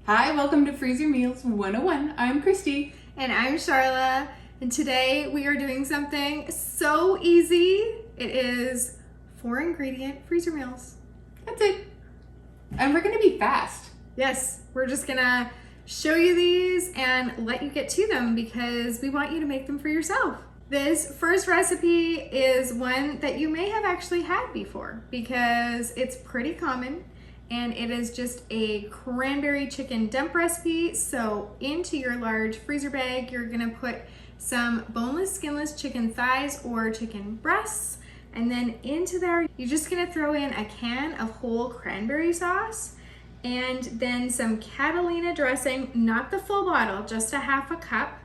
Hi, welcome to Freezer Meals 101. I'm Christy. And I'm Charla, and today we are doing something so easy. It is 4-ingredient freezer meals. That's it. And we're gonna be fast. Yes, we're just gonna show you these and let you get to them because we want you to make them for yourself. This first recipe is one that you may have actually had before because it's pretty common. And it is just a cranberry chicken dump recipe. So into your large freezer bag, you're gonna put some boneless, skinless chicken thighs or chicken breasts. And then into there, you're just gonna throw in a can of whole cranberry sauce and then some Catalina dressing, not the full bottle, just a half a cup,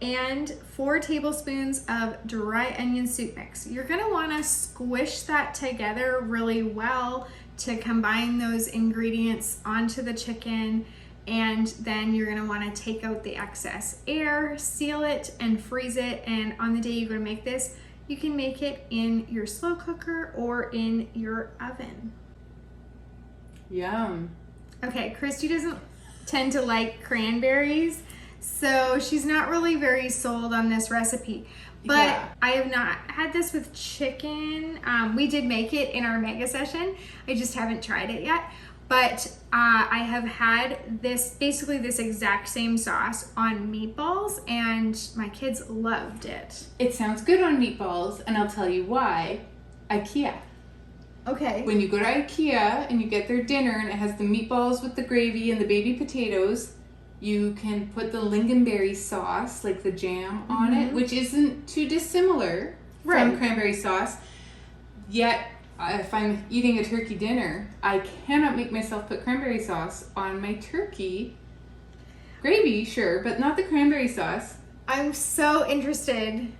and 4 tablespoons of dry onion soup mix. You're gonna wanna squish that together really well to combine those ingredients onto the chicken, and then you're gonna wanna take out the excess air, seal it, and freeze it. And on the day you're gonna make this, you can make it in your slow cooker or in your oven. Yum. Okay, Christy doesn't tend to like cranberries, so she's not really very sold on this recipe. But Yeah. I have not had this with chicken. We did make it in our mega session. I just haven't tried it yet. But I have had this, basically this exact same sauce on meatballs, and my kids loved it. It sounds good on meatballs, and I'll tell you why. IKEA. Okay. When you go to IKEA and you get their dinner and it has the meatballs with the gravy and the baby potatoes, you can put the lingonberry sauce, like the jam, on it, which isn't too dissimilar from cranberry sauce. Yet, if I'm eating a turkey dinner, I cannot make myself put cranberry sauce on my turkey. Gravy, sure, but not the cranberry sauce. I'm so interested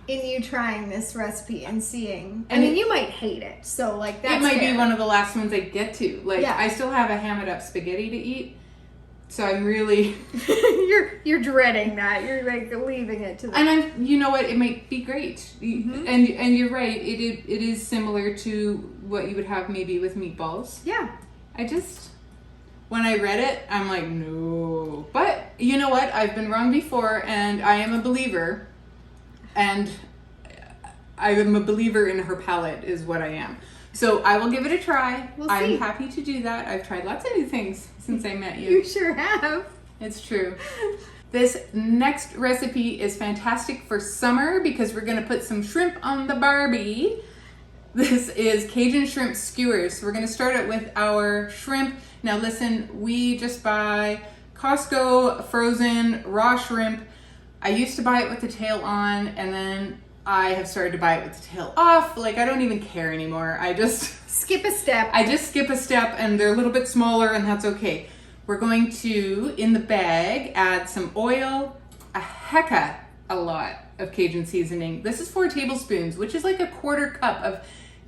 in you trying this recipe and seeing. I And mean, you might hate it, so like that's It might fair. be one of the last ones I get to. Like, Yeah. I still have a hammered up spaghetti to eat, so I'm really... you're dreading that. You're like leaving it to the... And you know what? It might be great. And you're right. It is similar to what you would have maybe with meatballs. Yeah. When I read it, I'm like, no. But you know what? I've been wrong before, and I am a believer. And I am a believer in her palate is what I am. So I will give it a try. We'll see. I'm happy to do that. I've tried lots of new things since I met you. You sure have. It's true. This next recipe is fantastic for summer because we're going to put some shrimp on the Barbie. This is Cajun shrimp skewers. So we're going to start it with our shrimp. Now listen, we just buy Costco frozen raw shrimp. I used to buy it with the tail on, and then I have started to buy it with the tail off. Like, I don't even care anymore. I just skip a step. skip a step, and they're a little bit smaller, and that's okay. We're going to, in the bag, add some oil, a lot of Cajun seasoning. This is 4 tablespoons, which is like a 1/4 cup of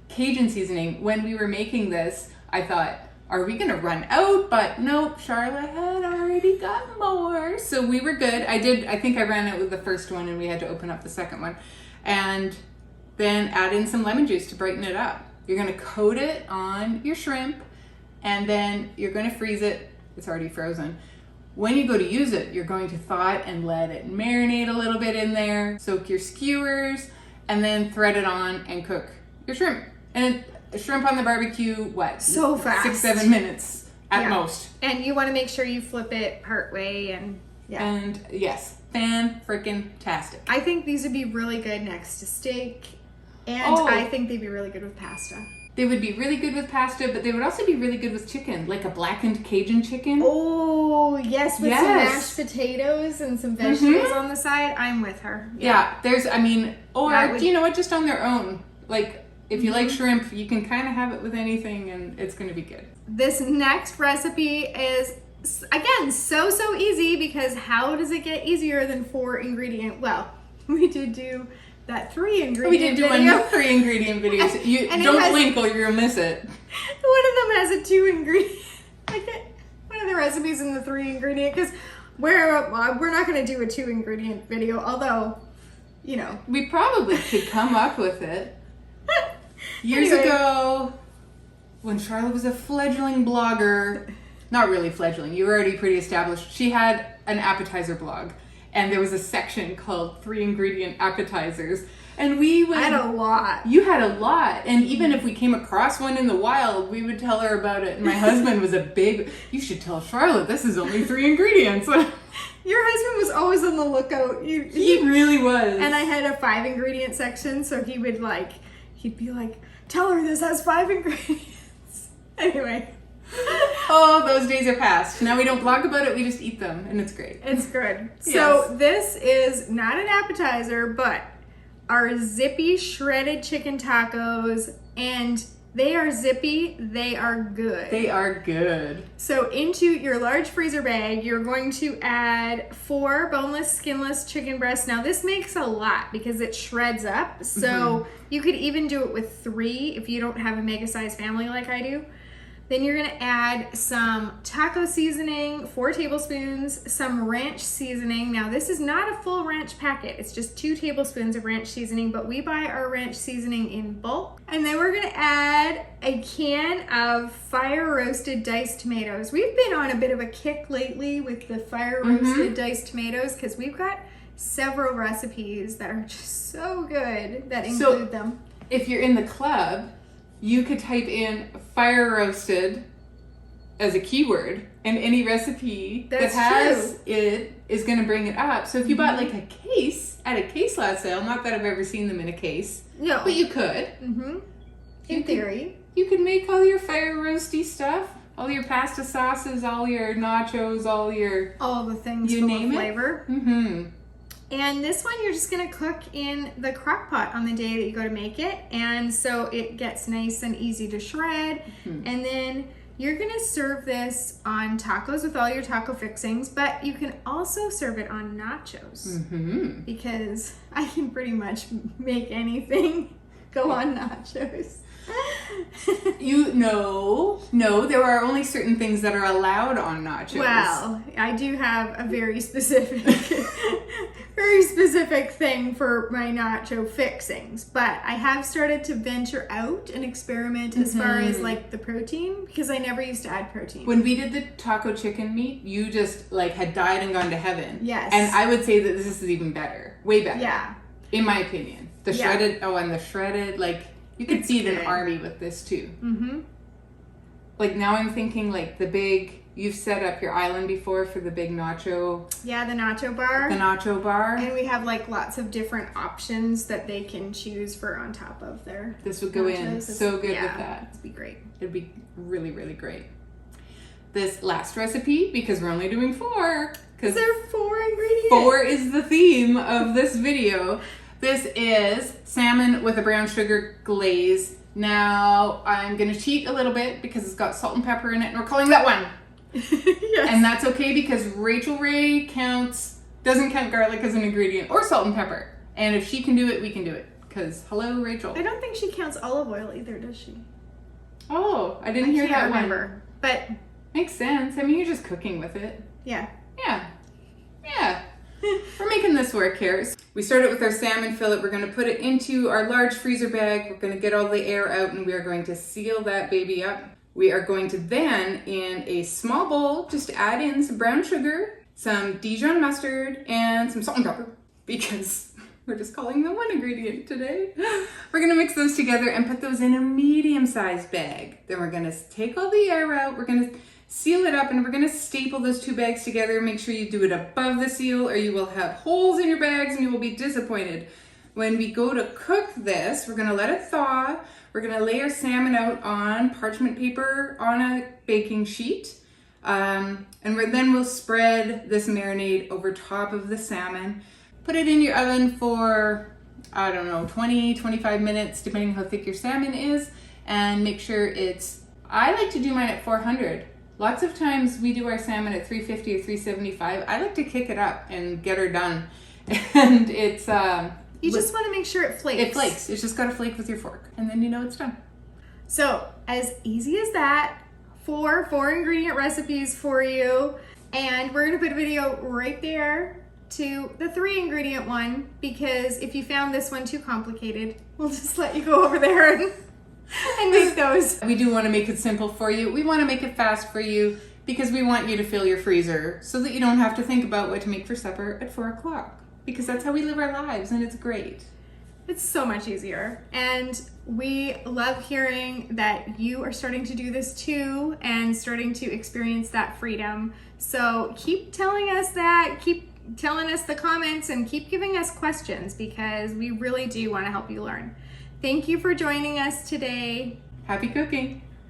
Cajun seasoning. When we were making this, I thought, are we gonna run out? But nope, Charlotte had already got more. So we were good. I think I ran out with the first one and we had to open up the second one. And then add in some lemon juice to brighten it up. You're gonna coat it on your shrimp and then you're gonna freeze it. It's already frozen. When you go to use it, you're going to thaw it and let it marinate a little bit in there. Soak your skewers and then thread it on and cook your shrimp. And shrimp on the barbecue, what? So fast. 6-7 minutes at most. And you want to make sure you flip it part way and And yes, fan-freaking-tastic. I think these would be really good next to steak, and I think they'd be really good with pasta. They would be really good with pasta, but they would also be really good with chicken, like a blackened Cajun chicken. Oh, yes, with some mashed potatoes and some vegetables on the side. I'm with her. Yeah, do you know what, just on their own. Like, if you like shrimp, you can kind of have it with anything, and it's going to be good. This next recipe is, again, so easy, because how does it get easier than 4-ingredient? Well, we did do that 3-ingredient We did do video. one 3-ingredient video. So you And don't blink or you'll miss it. One of them has a 2-ingredient. One of the recipes in the 3-ingredient, because we're not going to do a 2-ingredient video, although, you know. We probably could come up with it. Years Anyway. ago, when Charlotte was a fledgling blogger, not really fledgling, you were already pretty established. She had an appetizer blog, and there was a section called 3 ingredient appetizers. And we would... I had a lot. You had a lot. And even if we came across one in the wild, we would tell her about it. And my husband was a big, you should tell Charlotte, this is only 3 ingredients. Your husband was always on the lookout. He really was. And I had a 5 ingredient section, so he'd be like, tell her this has 5 ingredients. Anyway. Oh, those days are past. Now we don't blog about it, we just eat them, and it's great. It's good. Yes. So this is not an appetizer, but our zippy shredded chicken tacos, and they are zippy, they are good. They are good. So into your large freezer bag, you're going to add 4 boneless, skinless chicken breasts. Now this makes a lot because it shreds up. So you could even do it with 3 if you don't have a mega size family like I do. Then you're gonna add some taco seasoning, 4 tablespoons, some ranch seasoning. Now this is not a full ranch packet, it's just 2 tablespoons of ranch seasoning, but we buy our ranch seasoning in bulk. And then we're gonna add a can of fire roasted diced tomatoes. We've been on a bit of a kick lately with the fire roasted diced tomatoes because we've got several recipes that are just so good that include them. If you're in the club, you could type in fire roasted as a keyword, and any recipe that has it is going to bring it up. So if you bought like a case at a case lot sale, not that I've ever seen them in a case, no, but you could. In theory. You could make all your fire roasty stuff, all your pasta sauces, all your nachos, all the things you full name of flavor. And this one you're just gonna cook in the crock pot on the day that you go to make it. And so it gets nice and easy to shred. And then you're gonna serve this on tacos with all your taco fixings, but you can also serve it on nachos. Because I can pretty much make anything go on nachos. No, there are only certain things that are allowed on nachos. Well, I do have a very specific thing for my nacho fixings, but I have started to venture out and experiment as far as like the protein, because I never used to add protein. When we did the taco chicken meat, you just like had died and gone to heaven. Yes. And I would say that this is even better, way better. Yeah. In my opinion. The shredded, like, you could feed an army with this too. Like now I'm thinking like the big, you've set up your island before for the big nacho. Yeah, the nacho bar. The nacho bar. And we have like lots of different options that they can choose for on top of their This would go nachos. in so good with that. It'd be great. It'd be really, really great. This last recipe, because we're only doing 4. Because there are 4 ingredients. 4 is the theme of this video. This is salmon with a brown sugar glaze. Now, I'm going to cheat a little bit because it's got salt and pepper in it, and we're calling that 1. Yes. And that's okay because Rachel Ray doesn't count garlic as an ingredient or salt and pepper. And if she can do it, we can do it. Because, hello, Rachel. I don't think she counts olive oil either, does she? Oh, I didn't hear that remember. one. But makes sense. I mean, you're just cooking with it. Yeah. We're making this work here. We started with our salmon fillet. We're going to put it into our large freezer bag. We're going to get all the air out, and we are going to seal that baby up. We are going to then, in a small bowl, just add in some brown sugar, some Dijon mustard, and some salt and pepper, because we're just calling them 1 ingredient today. We're going to mix those together and put those in a medium-sized bag. Then we're going to take all the air out. We're going to seal it up, and we're going to staple those 2 bags together. Make sure you do it above the seal, or you will have holes in your bags and you will be disappointed. When we go to cook this, we're going to let it thaw. We're going to lay our salmon out on parchment paper on a baking sheet. And then we'll spread this marinade over top of the salmon. Put it in your oven for, 20, 25 minutes, depending how thick your salmon is. And make sure I like to do mine at 400. Lots of times we do our salmon at 350 or 375. I like to kick it up and get her done. And it's... you just want to make sure it flakes. It flakes. It's just got to flake with your fork. And then you know it's done. So, as easy as that, 4 ingredient recipes for you. And we're going to put a video right there to the 3 ingredient one, because if you found this one too complicated, we'll just let you go over there and make those. We do want to make it simple for you. We want to make it fast for you. because we want you to fill your freezer so that you don't have to think about what to make for supper at 4 o'clock. Because that's how we live our lives, and it's great. It's so much easier. And we love hearing that you are starting to do this too and starting to experience that freedom. So keep telling us that, keep telling us the comments, and keep giving us questions because we really do want to help you learn. Thank you for joining us today. Happy cooking!